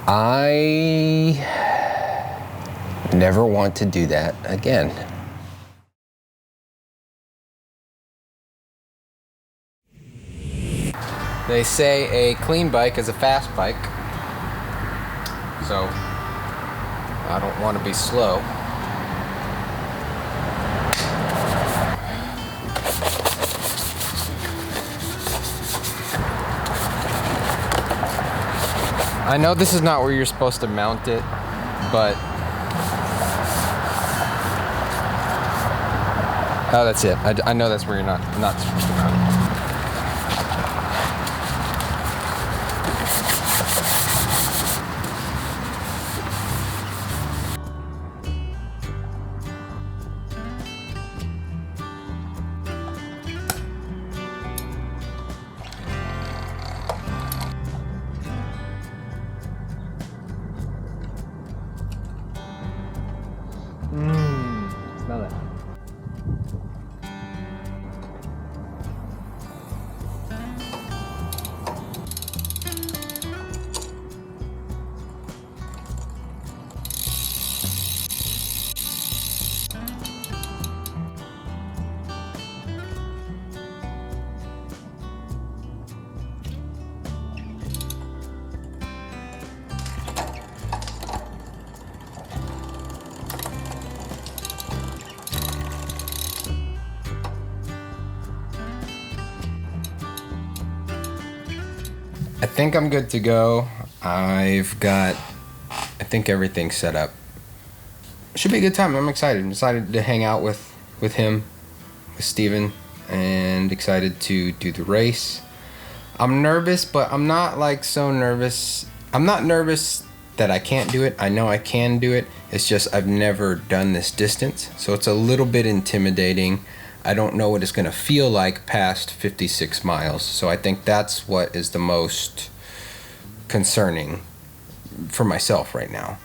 I never want to do that again. They say a clean bike is a fast bike, so I don't want to be slow. I know this is not where you're supposed to mount it, but oh, that's it. I know that's where you're not supposed to mount it. Smell it. I think I'm good to go. I think everything's set up. Should be a good time. I'm excited. I'm excited to hang out with him, with Steven, and excited to do the race. I'm nervous, but I'm not like so nervous. I'm not nervous that I can't do it. I know I can do it. It's just I've never done this distance, so it's a little bit intimidating. I don't know what it's gonna feel like past 56 miles. So I think that's what is the most concerning for myself right now.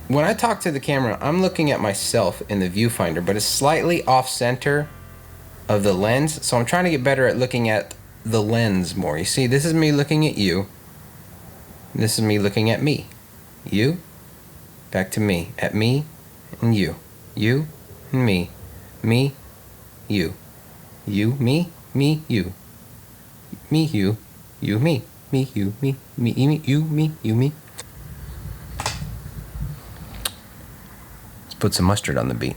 When I talk to the camera, I'm looking at myself in the viewfinder, but it's slightly off center of the lens. So I'm trying to get better at looking at the lens more. You see, this is me looking at you. This is me looking at me. You, back to me, at me and you. You and me. Me, you. You, me, you. Me, you. You, me. Me, you, me, you, me. Let's put some mustard on the beat.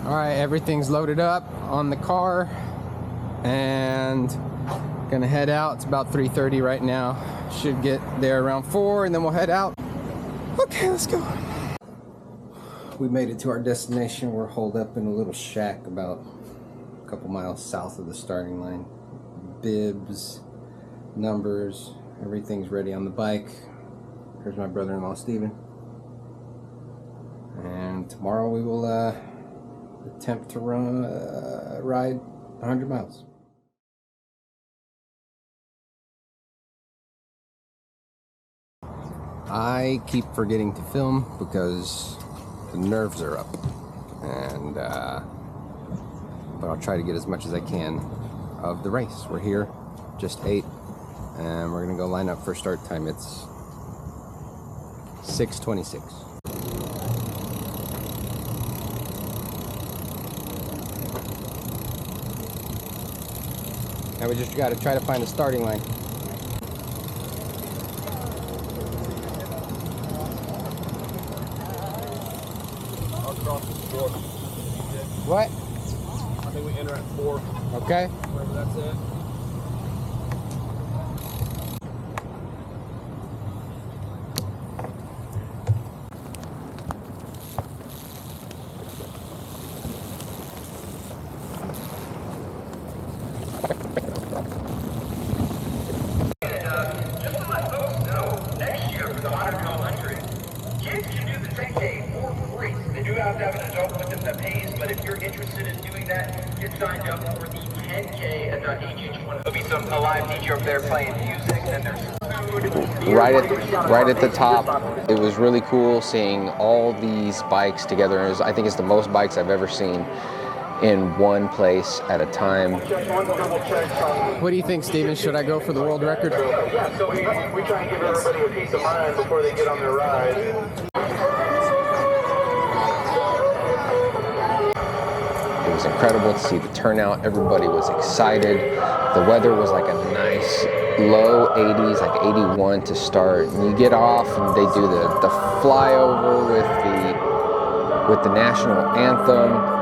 All right, everything's loaded up on the car and gonna head out. It's about 3:30 right now. Should get there around 4 and then we'll head out. Okay, let's go. We made it to our destination. We're holed up in a little shack about a couple miles south of the starting line. Bibs, numbers, everything's ready on the bike. Here's my brother-in-law Steven. And tomorrow we will attempt to ride 100 miles. I keep forgetting to film because the nerves are up, and but I'll try to get as much as I can of the race. We're here, just 8, and we're gonna go line up for start time. It's 6:26. Now we just gotta try to find a starting line. What? I think we enter at 4. Okay. Wherever that's at. Just to let folks know, next year for the 100 to 100, kids can do the 10K for free. They do have to have an adult with them that pays, but if you're interested in doing that, get signed up for the 10K at HH1. There'll be some live DJ over there playing music, and there's food. Right at the top, it was really cool seeing all these bikes together. I think it's the most bikes I've ever seen. in one place at a time. What do you think, Steven? Should I go for the world record? Yeah, so we try and give everybody a peace of mind before they get on their ride. It was incredible to see the turnout. Everybody was excited. The weather was like a nice low 80s, like 81 to start. And you get off and they do the flyover with the national anthem.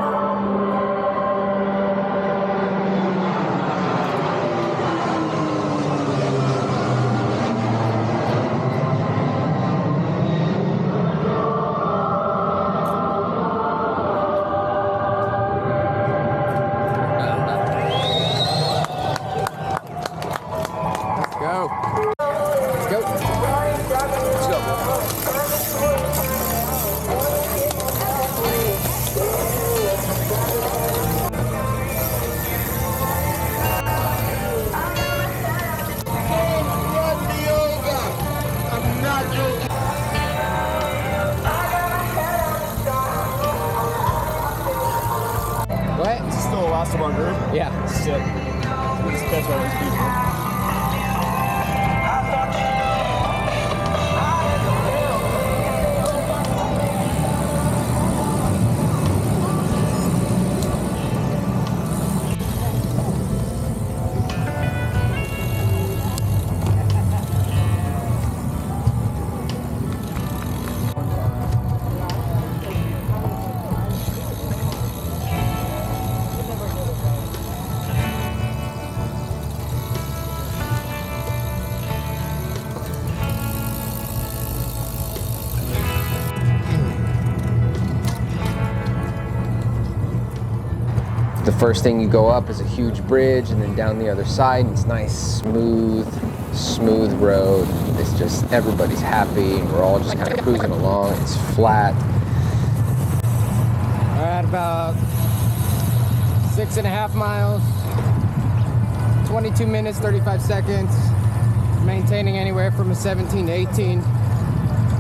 Yeah. Sick. Just catch all these people. The first thing you go up is a huge bridge, and then down the other side, it's nice, smooth road. It's just, everybody's happy, and we're all just kind of cruising along. It's flat. We're at about 6.5 miles, 22 minutes, 35 seconds, maintaining anywhere from a 17 to 18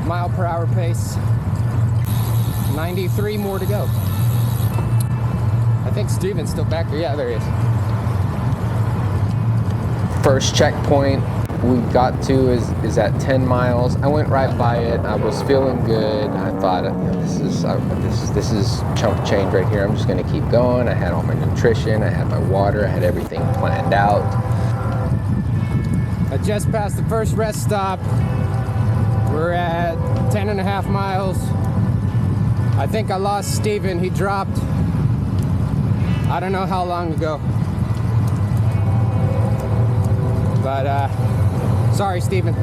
mile per hour pace. 93 more to go. I think Steven's still back there. Yeah, there he is. First checkpoint we got to is at 10 miles. I went right by it. I was feeling good. I thought, this is chump change right here. I'm just gonna keep going. I had all my nutrition. I had my water. I had everything planned out. I just passed the first rest stop. We're at 10.5 miles. I think I lost Steven. He dropped. I don't know how long ago. But sorry, Steven.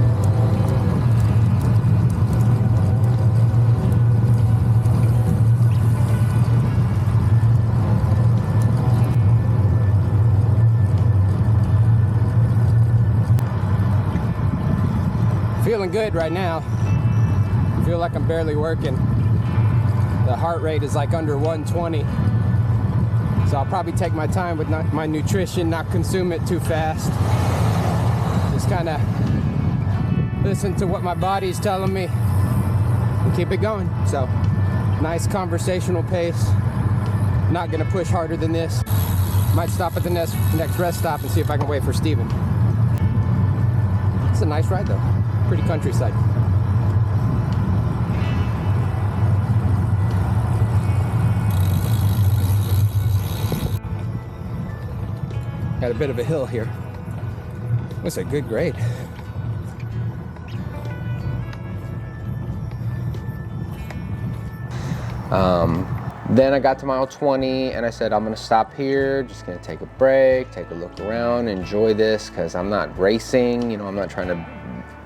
Feeling good right now. I feel like I'm barely working. The heart rate is like under 120. So I'll probably take my time with my nutrition, not consume it too fast. Just kind of listen to what my body's telling me and keep it going. So nice conversational pace. Not gonna push harder than this. Might stop at the next rest stop and see if I can wait for Steven. It's a nice ride though. Pretty countryside. Got a bit of a hill here. That's a good grade. Then I got to mile 20 and I said, I'm gonna stop here, just gonna take a break, take a look around, enjoy this, because I'm not racing, I'm not trying to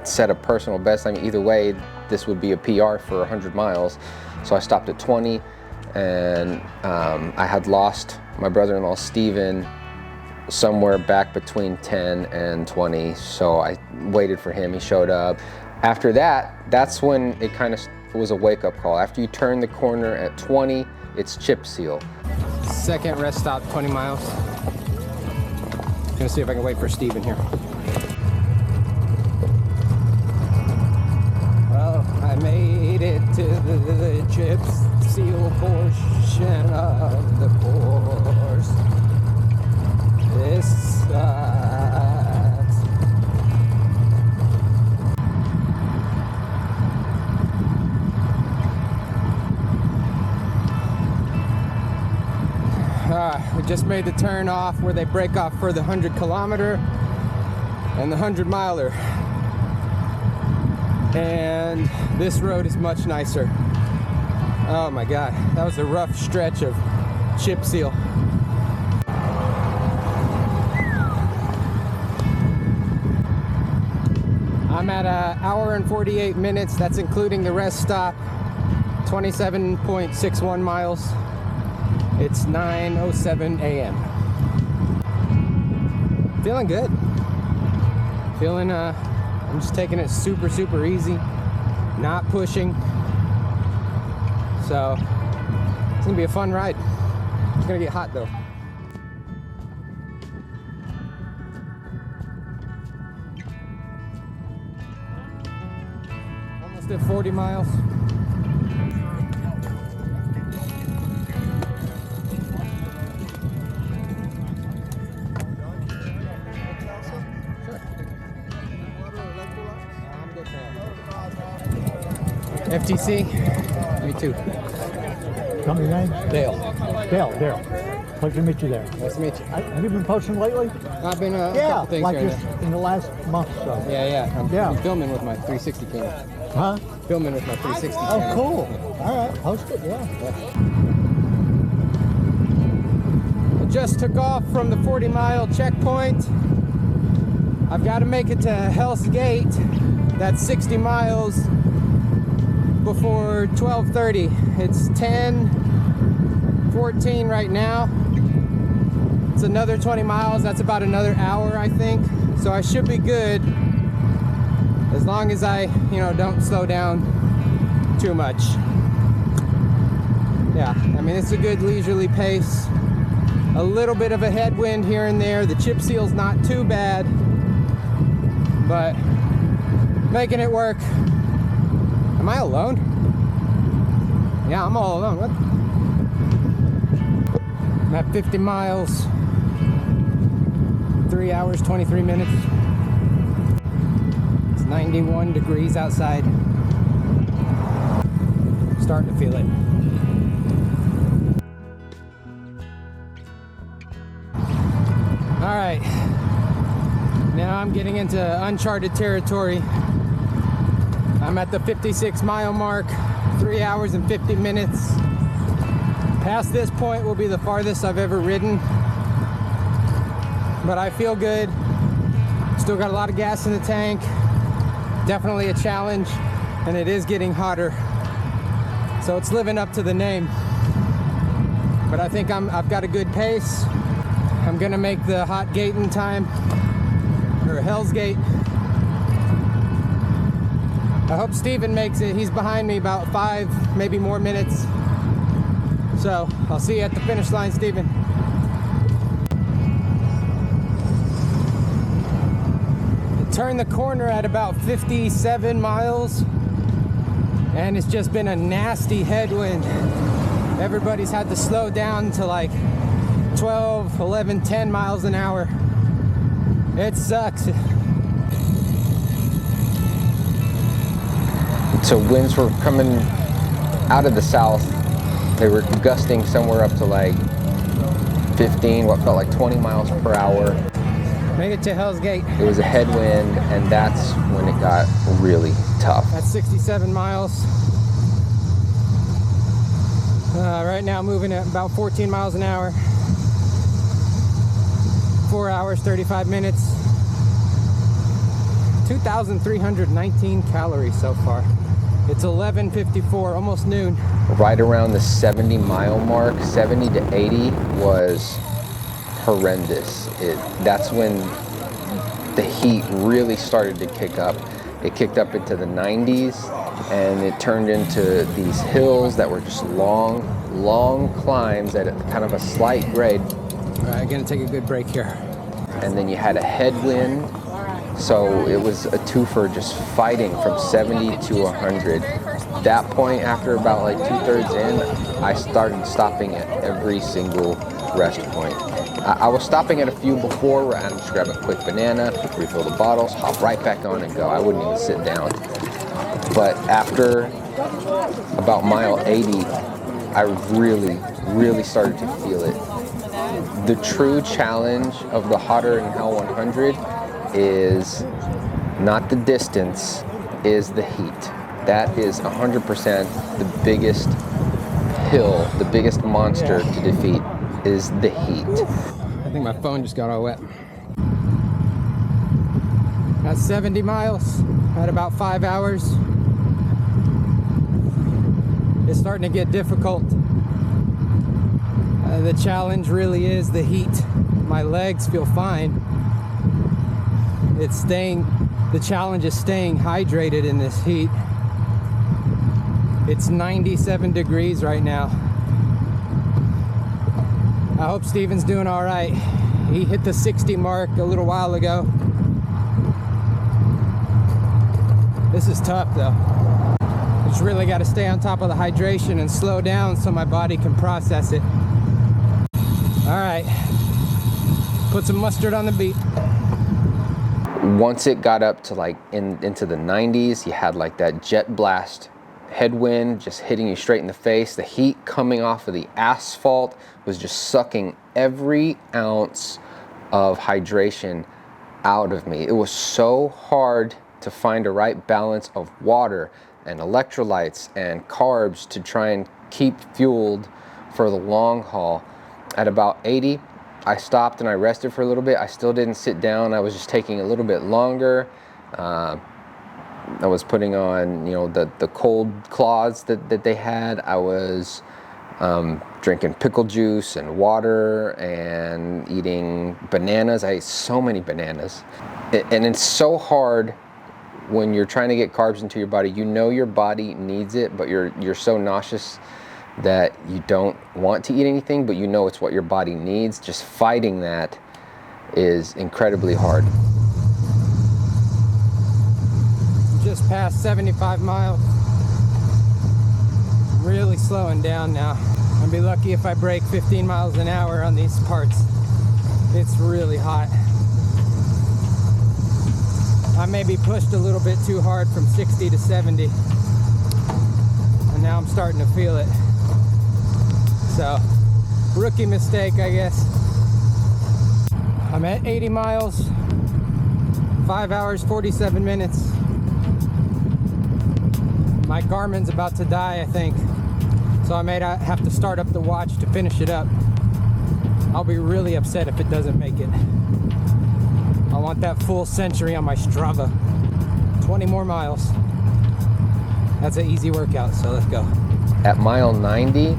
set a personal best. I mean, either way, this would be a PR for 100 miles. So I stopped at 20 and I had lost my brother-in-law, Steven, somewhere back between 10 and 20. So I waited for him, he showed up. After that, that's when it kind of was a wake-up call. After you turn the corner at 20, it's chip seal. Second rest stop, 20 miles. Gonna see if I can wait for Steven here. Well, I made it to the chip seal portion of the course. Just made the turn off where they break off for the 100-kilometer and the 100-miler. And this road is much nicer. Oh my God, that was a rough stretch of chip seal. I'm at an hour and 48 minutes. That's including the rest stop. 27.61 miles. It's 9:07 a.m. Feeling good. Feeling, I'm just taking it super, super easy. Not pushing. So, it's gonna be a fun ride. It's gonna get hot though. Almost at 40 miles. FTC? Me too. Company name? Dale. Dale. Pleasure to meet you there. Nice to meet you. Have you been posting lately? I've been a Yeah, couple things like here and just there. in the last month or so. Yeah. Yeah. I'm filming with my 360 camera. Huh? Filming with my 360 Oh, camera. cool. All right, post it, yeah. I just took off from the 40-mile checkpoint. I've got to make it to Hell's Gate. That's 60 miles before 12:30. It's 10:14 right now. It's another 20 miles. That's about another hour, I think. So I should be good as long as I, don't slow down too much. Yeah, I mean, it's a good leisurely pace. A little bit of a headwind here and there. The chip seal's not too bad, but making it work. Am I alone? Yeah, I'm all alone. What? I'm at 50 miles, 3 hours, 23 minutes. It's 91 degrees outside. Starting to feel it. All right, now I'm getting into uncharted territory. I'm at the 56-mile mark, 3 hours and 50 minutes. Past this point will be the farthest I've ever ridden, but I feel good. Still got a lot of gas in the tank. Definitely a challenge, and it is getting hotter, so it's living up to the name. But I think I've got a good pace. I'm gonna make the hot gate in time, or Hell's Gate. I hope Steven makes it. He's behind me about 5, maybe more minutes. So I'll see you at the finish line, Steven. Turn the corner at about 57 miles, and it's just been a nasty headwind. Everybody's had to slow down to like 12, 11, 10 miles an hour. It sucks. So winds were coming out of the south. They were gusting somewhere up to like 15, what felt like 20 miles per hour. Make it to Hell's Gate. It was a headwind, and that's when it got really tough. That's 67 miles. Right now moving at about 14 miles an hour. 4 hours, 35 minutes. 2,319 calories so far. It's 11:54, almost noon. Right around the 70-mile mark, 70 to 80 was horrendous. That's when the heat really started to kick up. It kicked up into the 90s, and it turned into these hills that were just long climbs at kind of a slight grade. All right, gonna take a good break here. And then you had a headwind, so it was a twofer, just fighting from 70 to 100. That point, after about like 2/3 in, I started stopping at every single rest point. I was stopping at a few before where I'd just grab a quick banana, refill the bottles, hop right back on and go. I wouldn't even sit down. But after about mile 80, I really started to feel it. The true challenge of the Hotter Than Hell 100 is not the distance, is the heat. That is 100% the biggest hill, the biggest monster to defeat is the heat. I think my phone just got all wet. That's 70 miles at about 5 hours. It's starting to get difficult. The challenge really is the heat. My legs feel fine. The challenge is staying hydrated in this heat. It's 97 degrees right now. I hope Steven's doing all right. He hit the 60 mark a little while ago. This is tough though. Just really got to stay on top of the hydration and slow down so my body can process it. All right, put some mustard on the beat. Once it got up to like into the 90s, you had like that jet blast headwind just hitting you straight in the face. The heat coming off of the asphalt was just sucking every ounce of hydration out of me. It was so hard to find a right balance of water and electrolytes and carbs to try and keep fueled for the long haul. At about 80, I stopped and I rested for a little bit. I still didn't sit down. I was just taking a little bit longer. I was putting on, the cold claws that they had. I was drinking pickle juice and water and eating bananas. I ate so many bananas. And it's so hard when you're trying to get carbs into your body. You know your body needs it, but you're so nauseous that you don't want to eat anything, but you know it's what your body needs. Just fighting that is incredibly hard. Just past 75 miles. Really slowing down now. I'll be lucky if I break 15 miles an hour on these parts. It's really hot. I maybe pushed a little bit too hard from 60 to 70. And now I'm starting to feel it. So, rookie mistake, I guess. I'm at 80 miles, 5 hours, 47 minutes. My Garmin's about to die, I think. So I may have to start up the watch to finish it up. I'll be really upset if it doesn't make it. I want that full century on my Strava. 20 more miles. That's an easy workout, so let's go. At mile 90,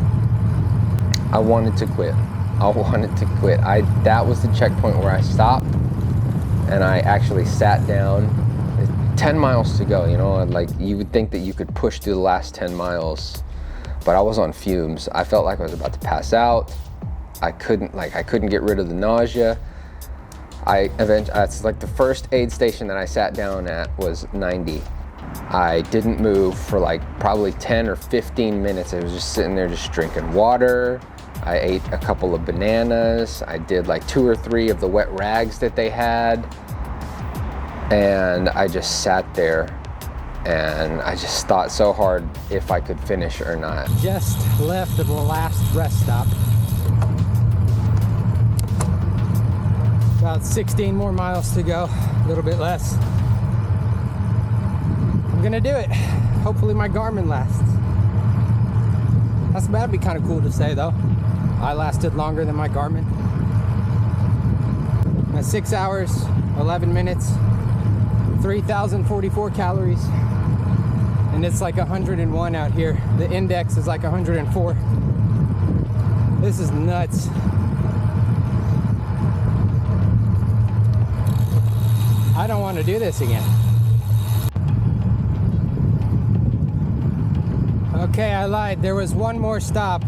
I wanted to quit. That was the checkpoint where I stopped and I actually sat down. 10 miles to go, like you would think that you could push through the last 10 miles, but I was on fumes. I felt like I was about to pass out. I couldn't get rid of the nausea. That's like the first aid station that I sat down at was 90. I didn't move for like probably 10 or 15 minutes. I was just sitting there just drinking water. I ate a couple of bananas. I did like 2 or 3 of the wet rags that they had. And I just sat there and I just thought so hard if I could finish or not. Just left of the last rest stop. About 16 more miles to go, a little bit less. I'm gonna do it. Hopefully my Garmin lasts. That'd be kind of cool to say though. I lasted longer than my Garmin. At 6 hours, 11 minutes, 3,044 calories. And it's like 101 out here. The index is like 104. This is nuts. I don't want to do this again. Okay, I lied. There was one more stop.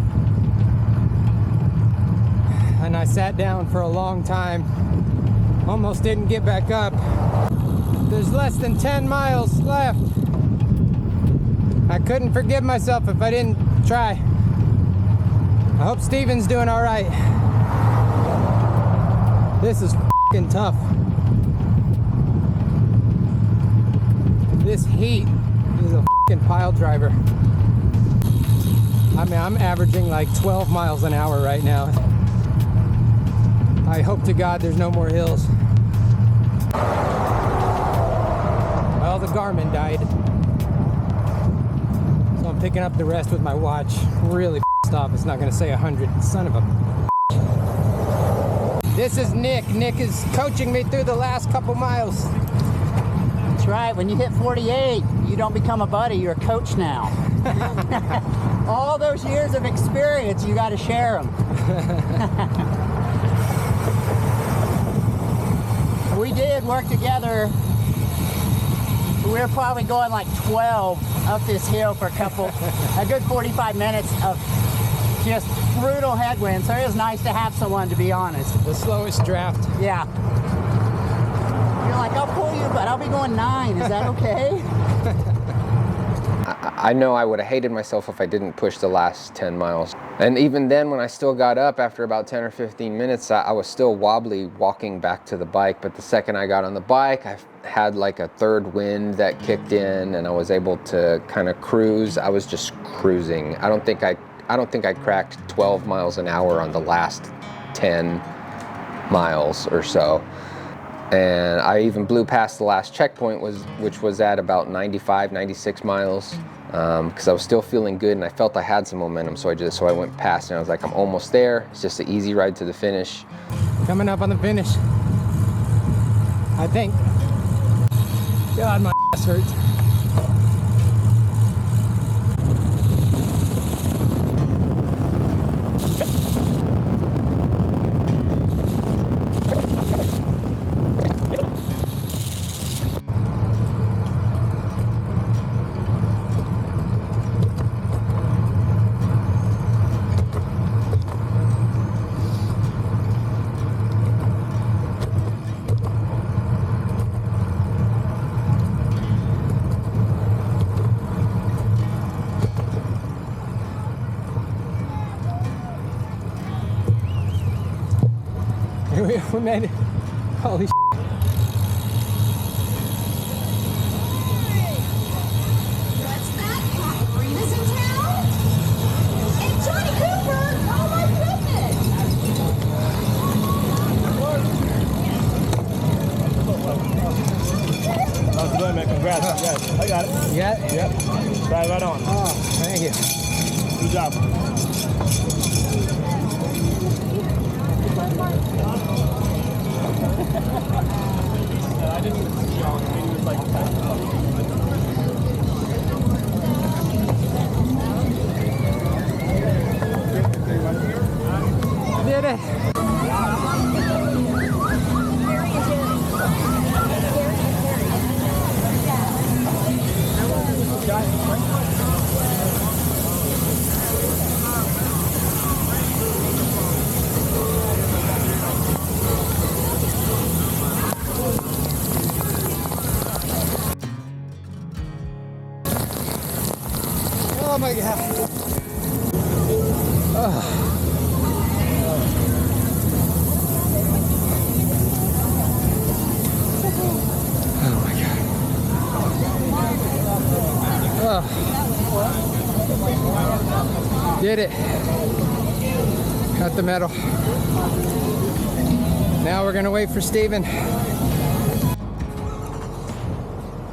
And I sat down for a long time. Almost didn't get back up. There's less than 10 miles left. I couldn't forgive myself if I didn't try. I hope Steven's doing all right. This is f***ing tough. This heat is a f***ing pile driver. I mean, I'm averaging like 12 miles an hour right now. I hope to God there's no more hills. Well, the Garmin died. So I'm picking up the rest with my watch. Really pissed off it's not gonna say 100. Son of a. This is Nick. Nick is coaching me through the last couple miles. That's right. When you hit 48, you don't become a buddy, you're a coach now. All those years of experience, you got to share them. We did work together. We were probably going like 12 up this hill for a good 45 minutes of just brutal headwinds. So it was nice to have someone, to be honest. The slowest draft. Yeah. You're like, I'll pull you, but I'll be going 9. Is that okay? I know I would have hated myself if I didn't push the last 10 miles. And even then, when I still got up after about 10 or 15 minutes, I was still wobbly walking back to the bike. But the second I got on the bike, I had like a third wind that kicked in and I was able to kind of cruise. I was just cruising. I don't think I cracked 12 miles an hour on the last 10 miles or so. And I even blew past the last checkpoint, which was at about 95, 96 miles, because I was still feeling good and I felt I had some momentum. So I went past and I was like, I'm almost there. It's just an easy ride to the finish. Coming up on the finish. I think. God, my ass hurts. We made it. Holy shit. What's that? Arena's in town? Hey, Johnny Cooper! Oh my goodness! How's it going, man? Congrats. I got it. You got it? Yep. Right on. Oh, thank you. Good job. Did it. Oh my God. Oh my God. Did it. Cut the metal. Now we're gonna wait for Steven.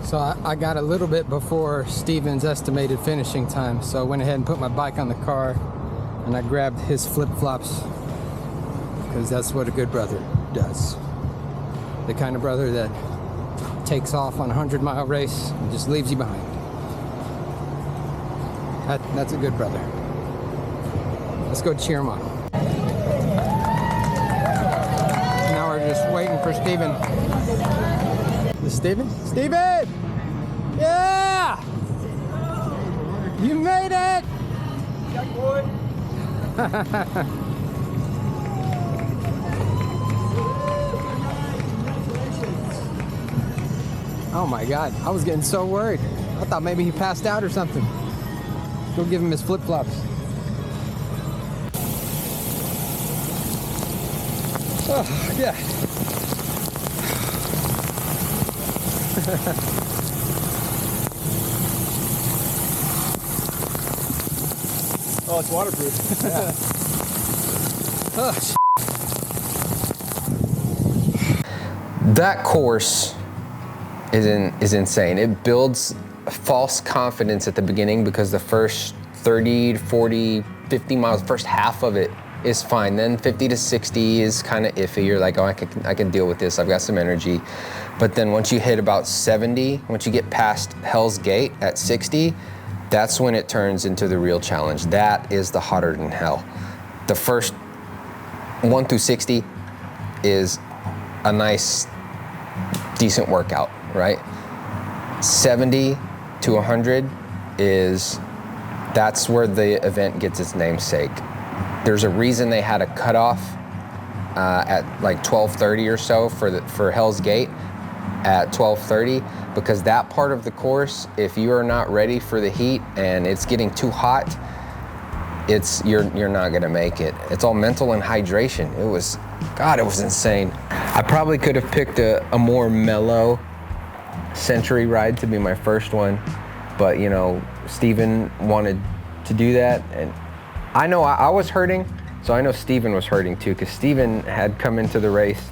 So I got a little bit before Steven's estimated finishing time, so I went ahead and put my bike on the car and I grabbed his flip-flops because that's what a good brother does. The kind of brother that takes off on a 100-mile race and just leaves you behind. That's a good brother. Let's go cheer him on. Now we're just waiting for Steven. Is Steven? Steven! Yeah! You made it! Oh my God, I was getting so worried. I thought maybe he passed out or something. Go give him his flip-flops. Oh, yeah. Oh, it's waterproof. Yeah. Oh, That course is insane. It builds false confidence at the beginning because the first 30 to 40, 50 miles, first half of it is fine. Then 50 to 60 is kind of iffy. You're like, oh, I can deal with this. I've got some energy. But then once you hit about 70, once you get past Hell's Gate at 60, that's when it turns into the real challenge. That is the hotter than hell. The first 1 through 60 is a nice, decent workout, right? 70 to 100 that's where the event gets its namesake. There's a reason they had a cutoff at like 12:30 or so for Hell's Gate at 12:30, because that part of the course, if you are not ready for the heat and it's getting too hot, you're not gonna make it. It's all mental and hydration. It was insane. I probably could have picked a more mellow century ride to be my first one, but you know, Steven wanted to do that, and I know I was hurting, so I know Steven was hurting too, because Steven had come into the race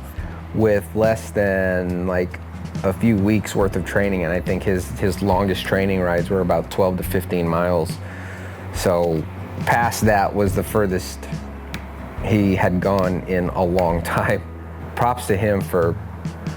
with less than like a few weeks worth of training, and I think his longest training rides were about 12 to 15 miles. So past that was the furthest he had gone in a long time. Props to him for,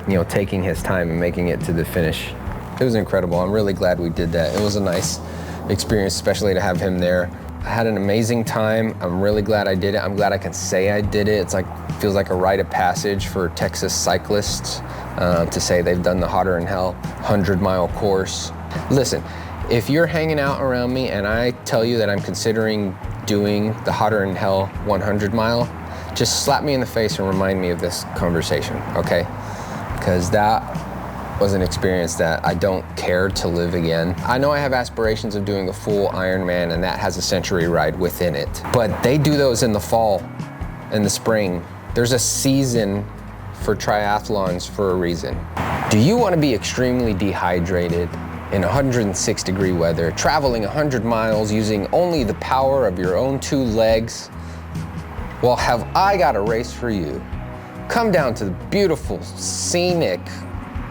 you know, taking his time and making it to the finish. It was incredible. I'm really glad we did that. It was a nice experience, especially to have him there. I had an amazing time. I'm really glad I did it. I'm glad I can say I did it. It's like, feels like a rite of passage for Texas cyclists to say they've done the hotter than hell 100-mile course. Listen, if you're hanging out around me and I tell you that I'm considering doing the hotter than hell 100-mile, just slap me in the face and remind me of this conversation, okay? Because that was an experience that I don't care to live again. I know I have aspirations of doing a full Ironman, and that has a century ride within it. But they do those in the fall, in the spring. There's a season for triathlons for a reason. Do you want to be extremely dehydrated in 106-degree weather, traveling 100 miles using only the power of your own 2 legs? Well, have I got a race for you. Come down to the beautiful, scenic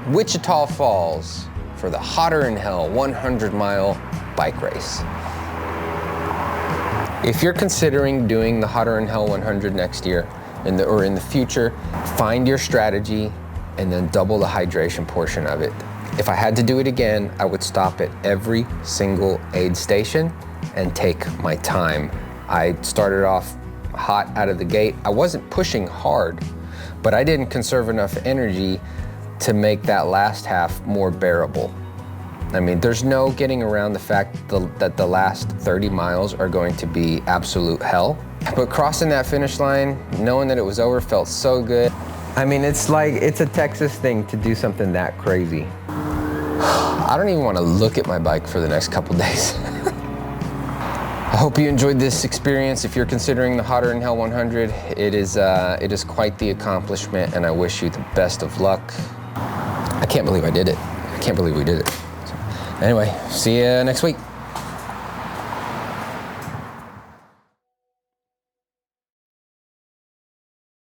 Wichita Falls for the hotter than hell 100-mile bike race. If you're considering doing the hotter than hell 100 next year or in the future, find your strategy and then double the hydration portion of it. If I had to do it again, I would stop at every single aid station and take my time. I started off hot out of the gate. I wasn't pushing hard, but I didn't conserve enough energy to make that last half more bearable. I mean, there's no getting around the fact that the last 30 miles are going to be absolute hell. But crossing that finish line, knowing that it was over, felt so good. I mean, it's like, it's a Texas thing to do something that crazy. I don't even want to look at my bike for the next couple days. I hope you enjoyed this experience. If you're considering the hotter than hell 100, it is quite the accomplishment, and I wish you the best of luck. I can't believe I did it. I can't believe we did it. So, anyway, see you next week.